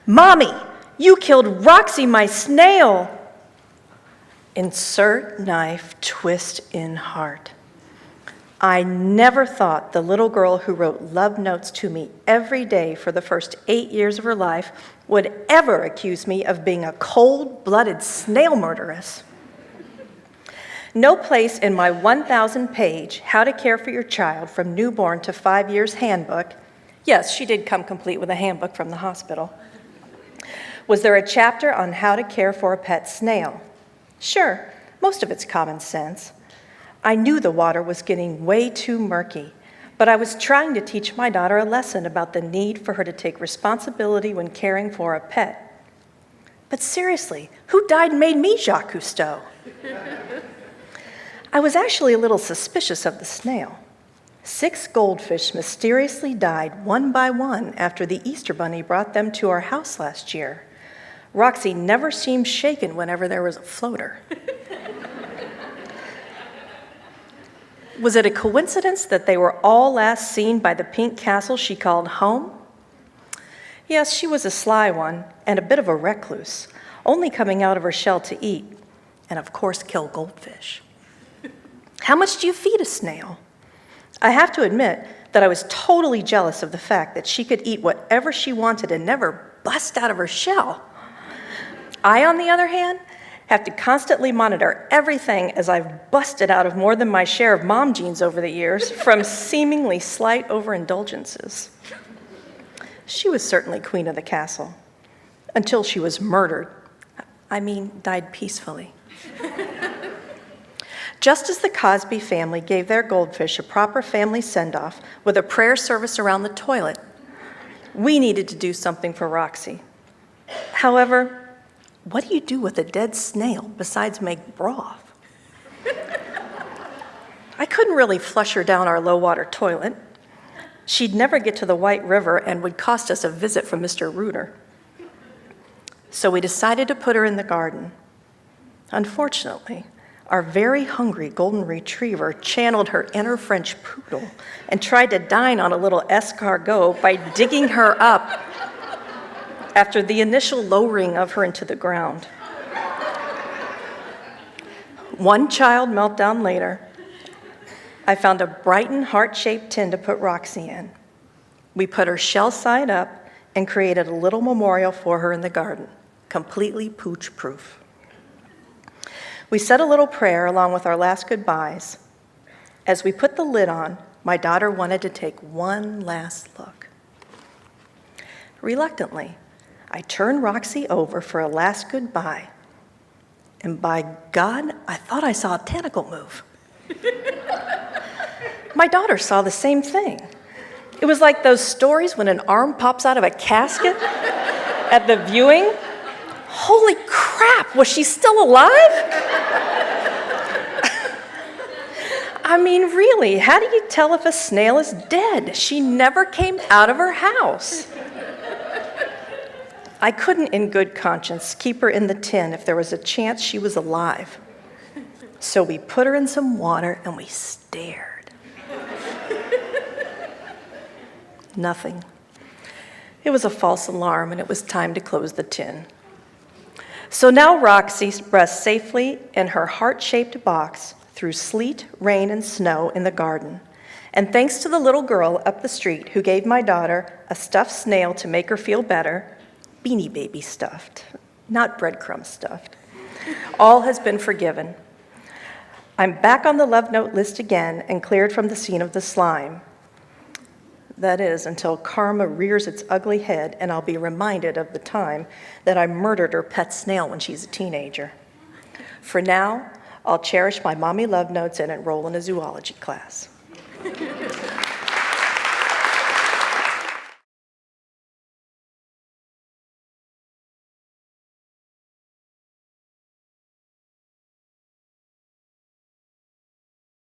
Mommy, you killed Roxy, my snail. Insert knife, twist in heart. I never thought the little girl who wrote love notes to me every day for the first 8 years of her life would ever accuse me of being a cold-blooded snail murderess. No place in my 1,000-page How to Care for Your Child from Newborn to 5 Years handbook, yes, she did come complete with a handbook from the hospital, was there a chapter on how to care for a pet snail. Sure, most of it's common sense. I knew the water was getting way too murky, but I was trying to teach my daughter a lesson about the need for her to take responsibility when caring for a pet. But seriously, who died and made me Jacques Cousteau? I was actually a little suspicious of the snail. 6 goldfish mysteriously died one by one after the Easter Bunny brought them to our house last year. Roxy never seemed shaken whenever there was a floater. Was it a coincidence that they were all last seen by the pink castle she called home? Yes, she was a sly one and a bit of a recluse, only coming out of her shell to eat, and of course kill goldfish. How much do you feed a snail? I have to admit that I was totally jealous of the fact that she could eat whatever she wanted and never bust out of her shell. I, on the other hand, have to constantly monitor everything as I've busted out of more than my share of mom genes over the years from seemingly slight overindulgences. She was certainly queen of the castle, until she was murdered. I mean, died peacefully. Just as the Cosby family gave their goldfish a proper family send-off with a prayer service around the toilet, we needed to do something for Roxy. However, what do you do with a dead snail besides make broth? I couldn't really flush her down our low-water toilet. She'd never get to the White River and would cost us a visit from Mr. Reuter. So we decided to put her in the garden. Unfortunately, our very hungry golden retriever channeled her inner French poodle and tried to dine on a little escargot by digging her up after the initial lowering of her into the ground. One child meltdown later, I found a Brighton heart-shaped tin to put Roxy in. We put her shell side up and created a little memorial for her in the garden, completely pooch-proof. We said a little prayer along with our last goodbyes. As we put the lid on, my daughter wanted to take one last look. Reluctantly, I turned Roxy over for a last goodbye, and by God, I thought I saw a tentacle move. My daughter saw the same thing. It was like those stories when an arm pops out of a casket at the viewing. Holy crap, was she still alive? I mean, really, how do you tell if a snail is dead? She never came out of her house. I couldn't, in good conscience, keep her in the tin if there was a chance she was alive. So we put her in some water and we stared. Nothing. It was a false alarm and it was time to close the tin. So now Roxy rests safely in her heart-shaped box through sleet, rain, and snow in the garden. And thanks to the little girl up the street who gave my daughter a stuffed snail to make her feel better, Beanie Baby stuffed, not breadcrumb stuffed, all has been forgiven. I'm back on the love note list again and cleared from the scene of the slime. That is, until karma rears its ugly head and I'll be reminded of the time that I murdered her pet snail when she's a teenager. For now, I'll cherish my mommy love notes and enroll in a zoology class.